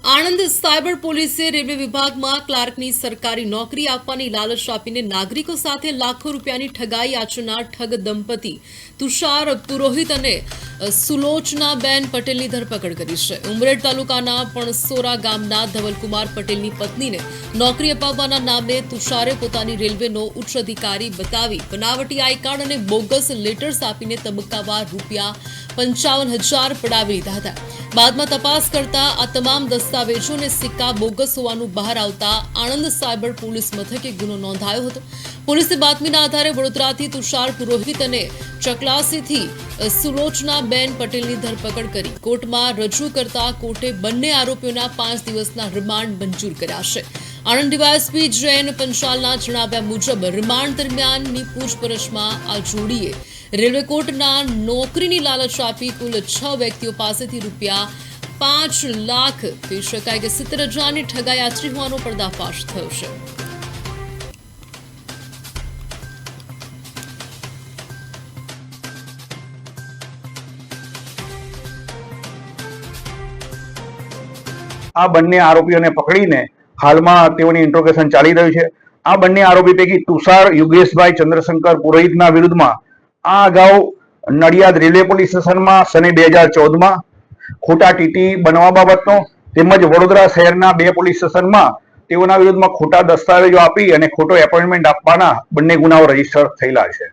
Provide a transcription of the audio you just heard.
Anand cyber પોલીસે railway વિભાગમાં ક્લાર્કની સરકારી નોકરી આપવાની લાલચ આપીને નાગરિકો સાથે લાખો રૂપિયાની ઠગાઈ આચરનાર ઠગ દંપતી તુષાર પુરોહિત અને સુલોચનાબેન પટેલની ધરપકડ કરી છે. ઉમરેઠ તાલુકાના પણસોરા ગામના ધવલકુમાર પટેલની પત્નીને નોકરી અપાવવાના નામે તુષારે પોતાની રેલવેનો ઉચ્ચ અધિકારી બતાવી બનાવટી આઈ કાર્ડ અને બોગસ લેટર્સ આપીને તબક્કાવાર રૂપિયા 55,000 પડાવી લીધા હતા. બાદમાં તપાસ કરતા આ તમામ દસ્તાવેજો અને સિક્કા બોગસ હોવાનું બહાર આવતા આણંદ સાયબર પોલીસ મથકે ગુનો નોંધાયો હતો. પોલીસે બાતમીના આધારે વડોદરાથી તુષાર પુરોહિત અને ચકલાસીથી સુલોચનાબેન પટેલની ધરપકડ કરી કોર્ટમાં રજૂ કરતા કોર્ટે બંને આરોપીઓના 5 દિવસના રિમાન્ડ મંજૂર કર્યા છે. આણંદ ડીવાયએસપી જૈન પંચાલના જણાવ્યા મુજબ રિમાન્ડ દરમિયાનની પૂછપરછમાં આ જોડીએ રેલવે કોર્ટના નોકરીની લાલચ આપી કુલ 6 વ્યક્તિઓ પાસેથી રૂપિયા 5 લાખ કહી શકાય કે 70,000ની ઠગાઈ આચરી હોવાનો પર્દાફાશ થયો છે. આ બંને આરોપીઓને પકડીને હાલમાં તેઓની ઇન્ટ્રોગેશન ચાલી રહ્યું છે. આ બંને આરોપી પૈકી તુષાર યુગેશભાઈ ચંદ્રશંકર પુરોહિતના વિરુદ્ધમાં આ અગાઉ નડિયાદ રેલવે પોલીસ સ્ટેશનમાં સને 2014માં ખોટા ટીટી બનવા બાબતનો તેમજ વડોદરા શહેરના 2 પોલીસ સ્ટેશનમાં તેઓના વિરુદ્ધમાં ખોટા દસ્તાવેજો આપી અને ખોટો એપોઇન્ટમેન્ટ આપવાના બંને ગુનાઓ રજીસ્ટર થયેલા છે.